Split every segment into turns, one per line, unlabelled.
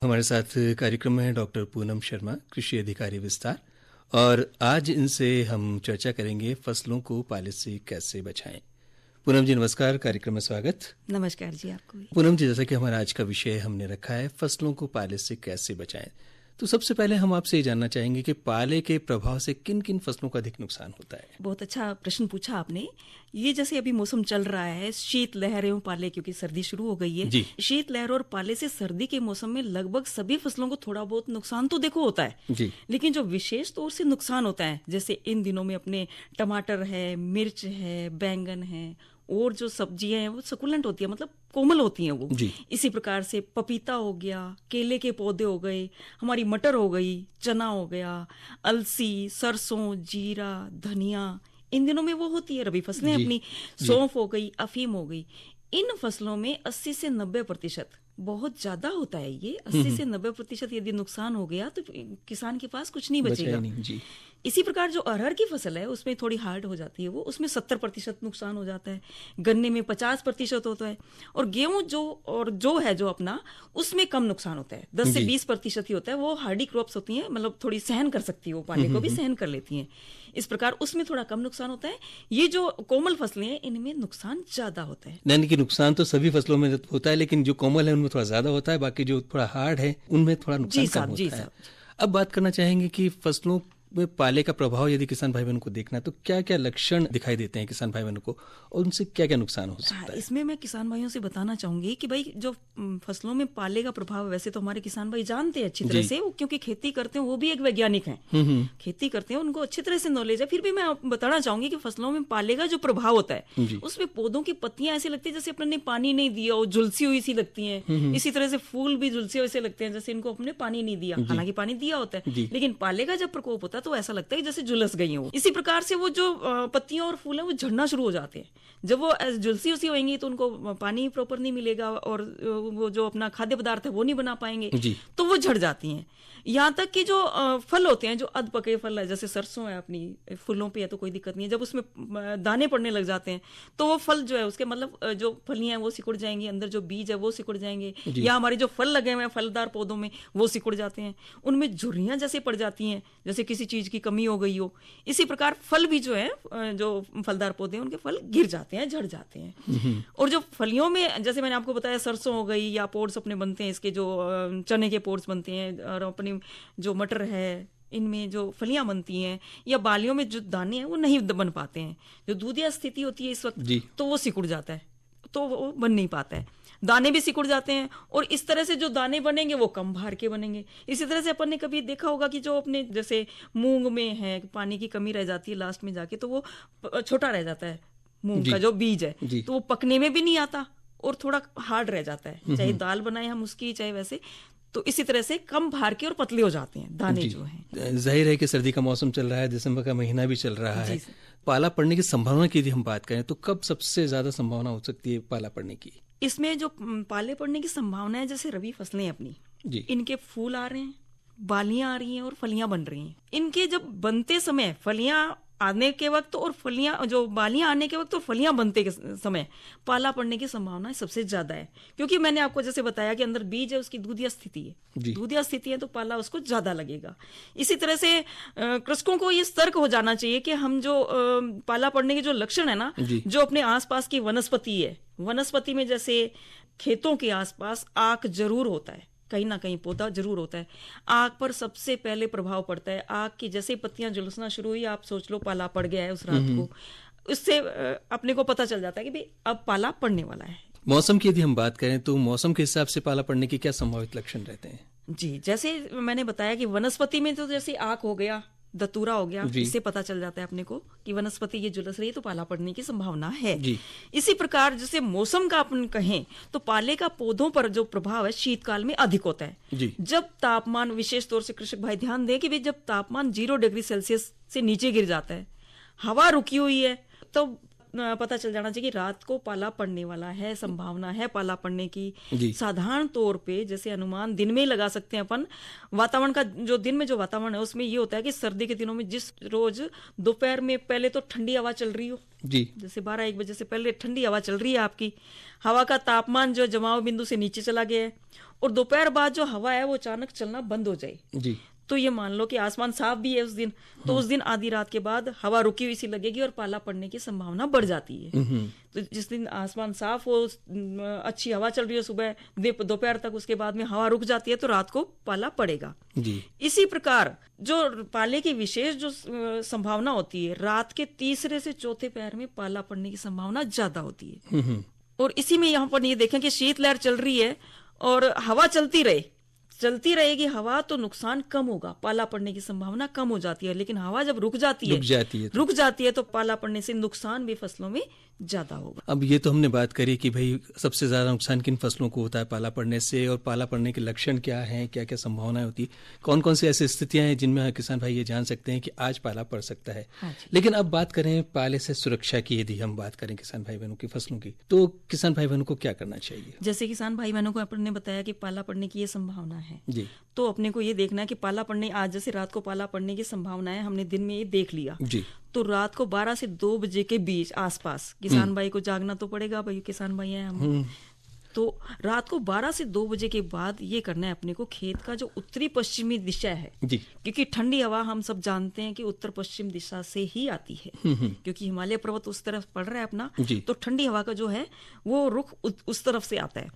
हमारे साथ कार्यक्रम में है डॉक्टर पूनम शर्मा, कृषि अधिकारी विस्तार, और आज इनसे हम चर्चा करेंगे फसलों को पाले से कैसे बचाएं। पूनम जी नमस्कार, कार्यक्रम में स्वागत।
नमस्कार जी, आपको भी।
पूनम जी, जैसा कि हमारा आज का विषय हमने रखा है फसलों को पाले से कैसे बचाएं, तो सबसे पहले हम आपसे ये जानना चाहेंगे कि पाले के प्रभाव से किन किन फसलों का अधिक नुकसान होता है।
बहुत अच्छा प्रश्न पूछा आपने। ये जैसे अभी मौसम चल रहा है, शीत लहर एवं पाले, क्योंकि सर्दी शुरू हो गई है
जी।
शीत लहर और पाले से सर्दी के मौसम में लगभग सभी फसलों को थोड़ा बहुत नुकसान तो देखो होता है
जी।
लेकिन जो विशेष तौर से नुकसान होता है, जैसे इन दिनों में अपने टमाटर है, मिर्च है, बैंगन है और जो सब्जियां हैं वो सकुलेंट होती है, मतलब कोमल होती हैं वो
जी।
इसी प्रकार से पपीता हो गया, केले के पौधे हो गए, हमारी मटर हो गई, चना हो गया, अलसी, सरसों, जीरा, धनिया, इन दिनों में वो होती है रबी फसलें
जी।
अपनी, सौंफ हो गई, अफीम हो गई। इन फसलों में 80 से 90% बहुत ज्यादा होता है। ये 80 से 90% यदि नुकसान हो गया तो किसान के पास कुछ नहीं बचेगा।
नहीं। जी।
इसी प्रकार जो अरहर की फसल है उसमें थोड़ी हार्ड हो जाती है, वो उसमें 70% नुकसान हो जाता है, गन्ने में 50% होता है, और गेहूं जो है जो अपना, उसमें कम नुकसान होता है, 10 से 20% ही होता है। वो हार्डी क्रॉप्स होती हैं, मतलब थोड़ी सहन कर सकती है, वो पानी को भी सहन कर लेती हैं। इस प्रकार उसमें थोड़ा कम नुकसान होता है। ये जो कोमल फसलें हैं इनमें नुकसान ज्यादा होता है।
यानी कि नुकसान तो सभी फसलों में होता है, लेकिन जो कोमल है उनमें थोड़ा ज्यादा होता है, बाकी जो थोड़ा हार्ड है उनमें थोड़ा नुकसान कम होता है। अब बात करना चाहेंगे कि फसलों में पाले का प्रभाव यदि किसान भाई बहनों को देखना है तो क्या क्या लक्षण दिखाई देते हैं किसान भाई बहनों को, और उनसे क्या क्या नुकसान हो सकता है।
इसमें मैं किसान भाइयों से बताना चाहूंगी कि भाई जो फसलों में पाले का प्रभाव, वैसे तो हमारे किसान भाई जानते हैं अच्छी तरह से, वो क्योंकि खेती करते हैं, वो भी एक वैज्ञानिक हैं, खेती करते हैं, उनको अच्छी तरह से नॉलेज है। फिर भी मैं बताना चाहूंगी कि फसलों में पाले का जो प्रभाव होता है उसमें पौधों की पत्तियां ऐसी लगती है जैसे अपने पानी नहीं दिया हो, झुलसी हुई सी लगती है। इसी तरह से फूल भी झुलसे हुए से लगते हैं जैसे इनको अपने पानी नहीं दिया, हालांकि पानी दिया होता है, लेकिन पाले का जब प्रकोप होता है तो ऐसा लगता है जैसे झुलस गई हो। इसी प्रकार से वो जो पत्तियां और फूल हैं वो झड़ना शुरू हो जाते हैं। जब वो झुलसी उसी होंगी तो उनको पानी प्रॉपर नहीं मिलेगा और वो जो अपना खाद्य पदार्थ है वो नहीं बना पाएंगे, तो वो झड़ जाती हैं। यहाँ तक कि जो फल होते हैं, जो अध पके फल है, जैसे सरसों है अपनी, फूलों पे है तो कोई दिक्कत नहीं है, जब उसमें दाने पड़ने लग जाते हैं तो वो फल जो है उसके, मतलब जो फलियां हैं वो सिकुड़ जाएंगी, अंदर जो बीज है वो सिकुड़ जाएंगे, या हमारे जो फल लगे हुए हैं फलदार पौधों में वो सिकुड़ जाते हैं, उनमें झुर्रियां जैसे पड़ जाती हैं जैसे किसी चीज की कमी हो गई हो। इसी प्रकार फल भी जो है, जो फलदार पौधे हैं उनके फल गिर जाते हैं, झड़ जाते हैं। और जो फलियों में, जैसे मैंने आपको बताया, सरसों हो गई, या पोर्स अपने बनते हैं इसके, जो चने के पोर्स बनते हैं, और अपनी जो मटर है इनमें जो फलियां बनती हैं, या बालियों में जो दाने हैं वो नहीं बन पाते हैं। जो दूधिया स्थिति होती है इस वक्त तो वो सिकुड़ जाता है, तो वो बन नहीं पाता है, दाने भी सिकुड़ जाते हैं, और इस तरह से जो दाने बनेंगे वो कम भार के बनेंगे। इसी तरह से अपन ने कभी देखा होगा कि जो अपने जैसे मूंग में है, पानी की कमी रह जाती है लास्ट में जाके, तो वो छोटा रह जाता है मूंग का जो बीज है, तो वो पकने में भी नहीं आता और थोड़ा हार्ड रह जाता है, चाहे दाल बनाए हम उसकी, चाहे वैसे। तो इसी तरह से कम भार के और पतले हो जाते हैं दाने जो हैं।
जाहिर है कि सर्दी का मौसम चल रहा है, दिसंबर का महीना भी चल रहा है। पाला पड़ने की संभावना की यदि हम बात करें तो कब सबसे ज्यादा संभावना हो सकती है पाला पड़ने की?
इसमें जो पाले पड़ने की संभावना है, जैसे रबी फसलें अपनी, इनके फूल आ रहे हैं, बालियां आ रही हैं और फलियां बन रही हैं। इनके जब बनते समय, फलियां आने के वक्त और फलियां, जो बालियां आने के वक्त और फलियां बनते के समय पाला पड़ने की संभावना सबसे ज्यादा है, क्योंकि मैंने आपको जैसे बताया कि अंदर बीज है, उसकी दूधिया स्थिति है, दूधिया स्थिति है तो पाला उसको ज्यादा लगेगा। इसी तरह से कृषकों को ये सतर्क हो जाना चाहिए कि हम जो पाला पड़ने के जो लक्षण है ना, जो अपने आसपास की वनस्पति है, वनस्पति में जैसे खेतों के आसपास आक जरूर होता है, कहीं ना कहीं पौधा जरूर होता है, आग पर सबसे पहले प्रभाव पड़ता है। आग की जैसे पत्तियां झुलसना शुरू हुई, आप सोच लो पाला पड़ गया है उस रात को, उससे अपने को पता चल जाता है कि भाई अब पाला पड़ने वाला है।
मौसम की यदि हम बात करें तो मौसम के हिसाब से पाला पड़ने के क्या संभावित लक्षण रहते हैं?
जी, जैसे मैंने बताया कि वनस्पति में तो जैसे आग हो गया, दतूरा हो गया, इससे पता चल जाता है अपने को कि वनस्पति ये झुलस रही है तो पाला पड़ने की संभावना है। इसी प्रकार जैसे मौसम का अपन कहें तो पाले का पौधों पर जो प्रभाव है शीतकाल में अधिक होता है। जब तापमान, विशेष तौर से कृषक भाई ध्यान दें कि जब तापमान 0 डिग्री सेल्सियस से नीचे गिर जाता है, हवा रुकी हुई है, तो पता चल जाना चाहिए कि रात को पाला पड़ने वाला है, संभावना है पाला पड़ने की। साधारण तौर पे जैसे अनुमान दिन में ही लगा सकते हैं अपन। वातावरण का जो दिन में जो वातावरण है उसमें ये होता है कि सर्दी के दिनों में जिस रोज दोपहर में पहले तो ठंडी हवा चल रही हो जी, जैसे 12-1 बजे से पहले ठंडी हवा चल रही है, आपकी हवा का तापमान जो जमाव बिंदु से नीचे चला गया है, और दोपहर बाद जो हवा है वो अचानक चलना बंद हो जाए जी, तो ये मान लो कि आसमान साफ भी है उस दिन, तो उस दिन आधी रात के बाद हवा रुकी हुई सी लगेगी और पाला पड़ने की संभावना बढ़ जाती है। तो जिस दिन आसमान साफ हो, अच्छी हवा चल रही हो सुबह दोपहर तक, उसके बाद में हवा रुक जाती है तो रात को पाला पड़ेगा जी। इसी प्रकार जो पाले की विशेष जो संभावना होती है, रात के तीसरे से चौथे पहर में पाला पड़ने की संभावना ज्यादा होती है। और इसी में यहाँ पर ये देखें कि शीतलहर चल रही है और हवा चलती रहेगी हवा, तो नुकसान कम होगा, पाला पड़ने की संभावना कम हो जाती है। लेकिन हवा जब रुक जाती है तो पाला पड़ने से नुकसान भी फसलों में ज्यादा होगा।
अब ये तो हमने बात करी कि भाई सबसे ज्यादा नुकसान किन फसलों को होता है पाला पड़ने से, और पाला पड़ने के लक्षण क्या हैं, क्या क्या संभावनाएं होती है, कौन कौन सी ऐसी स्थितियां हैं जिनमें किसान भाई ये जान सकते हैं कि आज पाला पड़ सकता है। लेकिन अब बात करें पाले से सुरक्षा की, यदि हम बात करें किसान भाई बहनों की फसलों की, तो किसान भाई बहनों को क्या करना चाहिए?
जैसे किसान भाई बहनों को आपने बताया कि पाला पड़ने की ये संभावना है जी, तो अपने को ये देखना है कि पाला पड़ने, आज जैसे रात को पाला पड़ने की संभावना है, हमने दिन में ये देख लिया जी, तो रात को 12 से 2 बजे के बीच आसपास किसान भाई को जागना तो पड़ेगा, भाई किसान भाई हैं हम, तो रात को 12 से 2 बजे के बाद ये करना है अपने को, खेत का जो उत्तरी पश्चिमी दिशा है जी, क्योंकि ठंडी हवा हम सब जानते हैं कि उत्तर पश्चिम दिशा से ही आती है, क्योंकि हिमालय पर्वत उस तरफ पड़ रहा है अपना, तो ठंडी हवा का जो है वो रुख उस तरफ से आता है।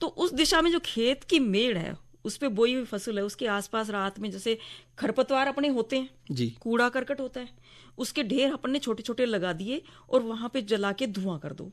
तो उस दिशा में जो खेत की मेड़ है, उस पे बोई हुई फसल है, उसके आसपास रात में जैसे खरपतवार अपने होते हैं जी, कूड़ा करकट होता है, उसके ढेर अपन ने छोटे छोटे लगा दिए और वहां पे जला के धुआं कर दो।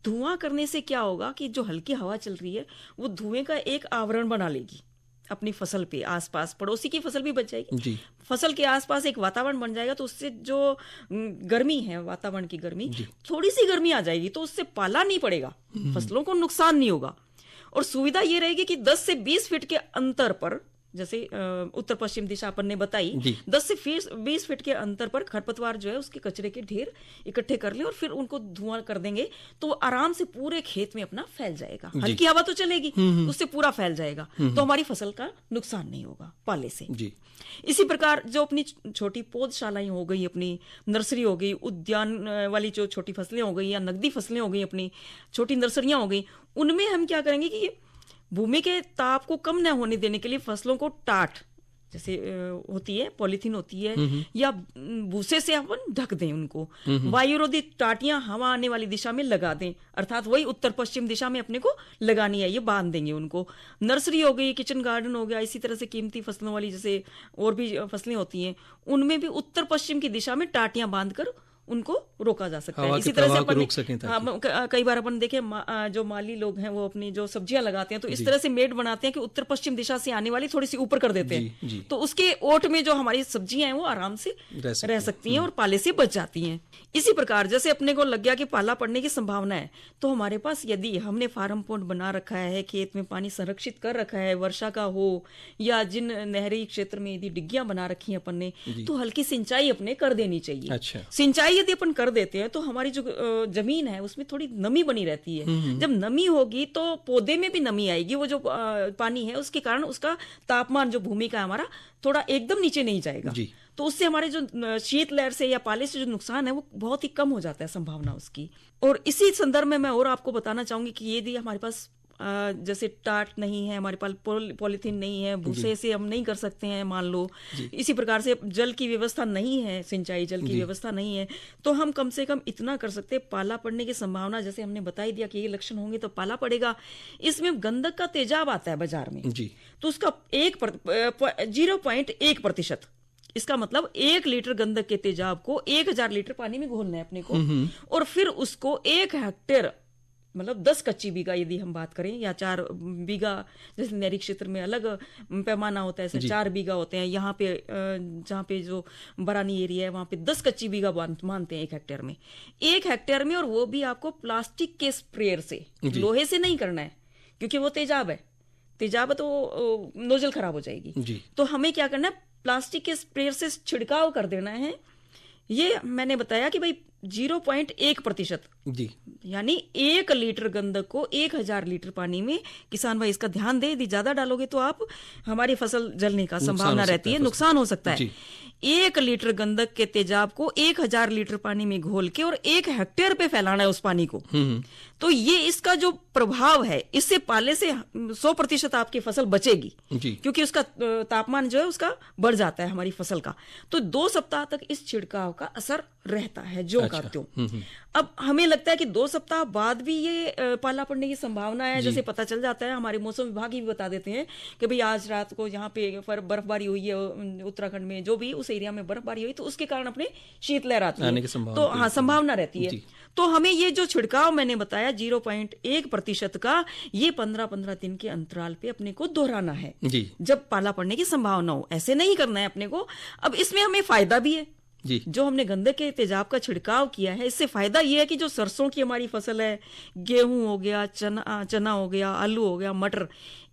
धुआं करने से क्या होगा कि जो हल्की हवा चल रही है वो धुएं का एक आवरण बना लेगी अपनी फसल पे, आसपास पड़ोसी की फसल भी बच जाएगी जी। फसल के आसपास एक वातावरण बन जाएगा, तो उससे जो गर्मी है, वातावरण की गर्मी, थोड़ी सी गर्मी आ जाएगी, तो उससे पाला नहीं पड़ेगा, फसलों को नुकसान नहीं होगा। और सुविधा ये रहेगी कि 10 से 20 फीट के अंतर पर, जैसे उत्तर पश्चिम दिशा अपन ने बताई, 10 से 20 फीट के अंतर पर खरपतवार जो है उसके कचरे के ढेर इकट्ठे कर ले और फिर उनको धुआं कर देंगे, तो आराम से पूरे खेत में अपना फैल जाएगा। हल्की हवा तो चलेगी, उससे पूरा फैल जाएगा, तो हमारी फसल का नुकसान नहीं होगा पाले से जी। इसी प्रकार जो अपनी छोटी पौधशालाएं हो गई, अपनी नर्सरी हो गई, उद्यान वाली जो छोटी फसलें हो गई या नकदी फसलें हो गई, अपनी छोटी नर्सरियां हो गई, उनमें हम क्या करेंगे कि भूमि के ताप को कम न होने देने के लिए फसलों को टाट जैसे होती है, पॉलीथीन होती है, या भूसे से अपन ढक दें उनको, वायुरोधी टाटियां हवा आने वाली दिशा में लगा दें, अर्थात वही उत्तर पश्चिम दिशा में अपने को लगानी है, ये बांध देंगे उनको। नर्सरी हो गई, किचन गार्डन हो गया, इसी तरह से कीमती फसलों वाली जैसे और भी फसलें होती हैं, उनमें भी उत्तर पश्चिम की दिशा में टाटियां बांधकर उनको रोका जा सकता है। इसी तरह से अपन कई बार अपन देखें जो माली लोग हैं वो अपनी जो सब्जियां लगाते हैं, तो इस तरह से मेड बनाते हैं कि उत्तर पश्चिम दिशा से आने वाली थोड़ी सी ऊपर कर देते हैं, तो उसके ओट में जो हमारी सब्जियां हैं वो आराम से रह सकती हैं और पाले से बच जाती हैं। इसी प्रकार जैसे अपने को लग गया कि पाला पड़ने की संभावना है, तो हमारे पास यदि हमने फार्म पॉन्ड बना रखा है, खेत में पानी संरक्षित कर रखा है, वर्षा का हो या जिन नहरी क्षेत्र में यदि डिग्गियां बना रखी हैं अपन ने, तो हल्की सिंचाई अपने कर देनी चाहिए। अच्छा। सिंचाई यदि अपन कर देते हैं तो हमारी जो जमीन है उसमें थोड़ी नमी बनी रहती है, जब नमी होगी तो पौधे में भी नमी आएगी, वो जो पानी है उसके कारण उसका तापमान जो भूमि का हमारा थोड़ा एकदम नीचे नहीं जाएगा, तो उससे हमारे जो शीतलहर से या पाले से जो नुकसान है वो बहुत ही कम हो जाता है संभावना उसकी। और इसी संदर्भ में मैं और आपको बताना चाहूंगी कि यदि हमारे पास जैसे टाट नहीं है, हमारे पास पॉलीथीन नहीं है, भूसे से हम नहीं कर सकते हैं मान लो, इसी प्रकार से जल की व्यवस्था नहीं है, सिंचाई जल की व्यवस्था नहीं है, तो हम कम से कम इतना कर सकते हैं, पाला पड़ने की संभावना जैसे हमने बताई दिया कि ये लक्षण होंगे तो पाला पड़ेगा। इसमें गंधक का तेजाब आता है बाजार में जी, तो उसका 0.1%, इसका मतलब 1 लीटर गंधक के तेजाब को 1000 लीटर पानी में घोलना है अपने को, और फिर उसको 1 हेक्टेयर मतलब 10 कच्ची बीघा यदि हम बात करें, या 4 बीघा, जैसे नहरी क्षेत्र में अलग पैमाना होता है, ऐसे 4 बीघा होते हैं, यहाँ पे जहाँ पे जो बरानी एरिया है वहां पे 10 कच्ची बीघा मानते हैं 1 हेक्टेयर में, 1 हेक्टेयर में। और वो भी आपको प्लास्टिक के स्प्रेयर से, लोहे से नहीं करना है, क्योंकि वो तेजाब है तो नोजल खराब हो जाएगी। तो हमें क्या करना है, प्लास्टिक के स्प्रेयर से छिड़काव कर देना है। ये मैंने बताया कि भाई 0.1%।
जी,
यानी 1 लीटर गंधक को 1000 लीटर पानी में, किसान भाई इसका ध्यान दे, यदि ज्यादा डालोगे तो आप हमारी फसल जलने का संभावना रहती है, नुकसान हो सकता है। 1 लीटर गंधक के तेजाब को 1000 लीटर पानी में घोल के और 1 हेक्टेयर पे फैलाना है उस पानी को। तो ये इसका जो प्रभाव है, इससे पाले से 100% आपकी फसल बचेगी, क्योंकि उसका तापमान जो है उसका बढ़ जाता है हमारी फसल का। तो 2 सप्ताह तक इस छिड़काव का असर रहता है जो का त्यों। अब हमें लगता है कि 2 सप्ताह बाद भी ये पाला पड़ने की संभावना है, जैसे पता चल जाता है, हमारे मौसम विभाग ही बता देते हैं कि भाई आज रात को यहाँ पे बर्फबारी हुई है, उत्तराखंड में जो भी उस एरिया में बर्फबारी हुई, तो उसके कारण अपने शीतलहर आती है, तो हाँ संभावना रहती है। तो हमें ये जो छिड़काव मैंने बताया 0.1% का, ये 15-15 दिन के अंतराल पे अपने को दोहराना है जब पाला पड़ने की संभावना हो। ऐसे नहीं करना है अपने को। अब इसमें हमें फायदा भी है जी। जो हमने गंधक के तेजाब का छिड़काव किया है, इससे फायदा ये है कि जो सरसों की हमारी फसल है, गेहूं हो गया, चना हो गया, आलू हो गया, मटर,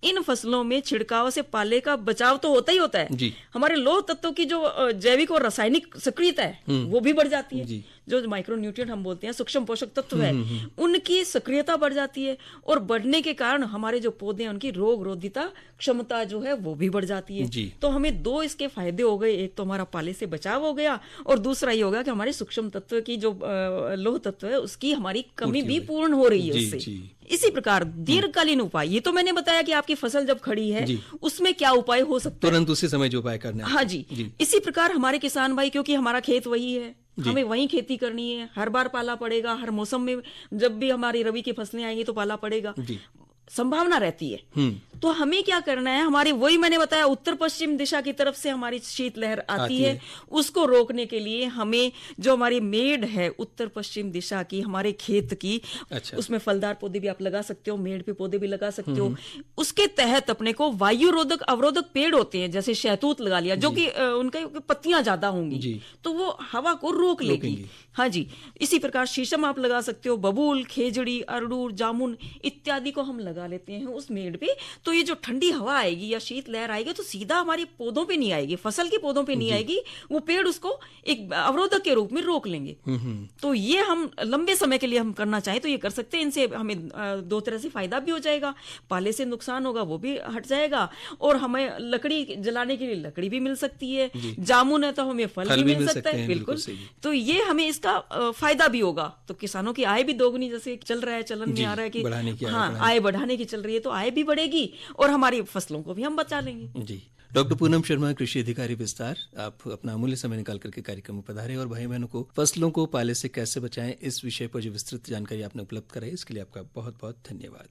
इन फसलों में छिड़काव से पाले का बचाव तो होता ही होता है जी। हमारे लौह तत्वों की जो जैविक और रासायनिक सक्रियता है वो भी बढ़ जाती है जी। जो माइक्रोन्यूट्रिएंट हम बोलते हैं, सूक्ष्म पोषक तत्व है, उनकी सक्रियता बढ़ जाती है, और बढ़ने के कारण हमारे जो पौधे हैं उनकी रोग रोधिता क्षमता जो है वो भी बढ़ जाती है जी। तो हमें 2 इसके फायदे हो गए, एक तो हमारा पाले से बचाव हो गया, और दूसरा ये होगा कि हमारे सूक्ष्म तत्व की जो लौह तत्व है उसकी हमारी कमी भी पूर्ण हो रही है उससे। इसी प्रकार दीर्घकालीन उपाय, ये तो मैंने बताया कि आपकी फसल जब खड़ी है उसमें क्या उपाय हो सकते हैं,
तुरंत उसी समय जो उपाय करना है।
हाँ जी। इसी प्रकार हमारे किसान भाई, क्योंकि हमारा खेत वही है, हमें वहीं खेती करनी है, हर बार पाला पड़ेगा, हर मौसम में जब भी हमारी रबी की फसलें आएंगी तो पाला पड़ेगा, संभावना रहती है। तो हमें क्या करना है, हमारी वही मैंने बताया उत्तर पश्चिम दिशा की तरफ से हमारी शीतलहर आती है, उसको रोकने के लिए हमें जो हमारी मेड़ है उत्तर पश्चिम दिशा की हमारे खेत की, उसमें फलदार पौधे भी आप लगा सकते हो, मेड़ पे पौधे भी लगा सकते हो, उसके तहत अपने को वायु रोधक अवरोधक पेड़ होते हैं, जैसे शहतूत लगा लिया, जो कि उनकी पत्तियां ज्यादा होंगी तो वो हवा को रोक लेगी। हाँ जी। इसी प्रकार शीशम आप लगा सकते हो, बबूल, खेजड़ी, अरडूर, जामुन इत्यादि को हम लगा लेते हैं उस मेड़ पे। तो ये जो ठंडी हवा आएगी या शीत लहर आएगी तो सीधा हमारे पौधों पे नहीं आएगी, फसल के पौधों पे नहीं आएगी, वो पेड़ उसको एक अवरोधक के रूप में रोक लेंगे। तो ये हम लंबे समय के लिए हम करना चाहें तो ये कर सकते हैं। इनसे हमें 2 तरह से फायदा भी हो जाएगा, पाले से नुकसान होगा वो भी हट जाएगा, और हमें लकड़ी जलाने के लिए लकड़ी भी मिल सकती है, जामुन है तो हमें फल भी मिल सकता है। बिल्कुल। तो ये हमें इसका फायदा भी होगा, तो किसानों की आय भी दोगुनी, जैसे चल रहा है, चलन में आ रहा है कि हाँ आय बढ़ाने की चल रही है, तो आय भी बढ़ेगी और हमारी फसलों को भी हम बचा लेंगे जी।
डॉक्टर पूनम शर्मा, कृषि अधिकारी विस्तार, आप अपना अमूल्य समय निकाल करके कार्यक्रम में पधारे और भाई बहनों को फसलों को पाले से कैसे बचाएं इस विषय पर जो विस्तृत जानकारी आपने उपलब्ध कराई, इसके लिए आपका बहुत बहुत धन्यवाद।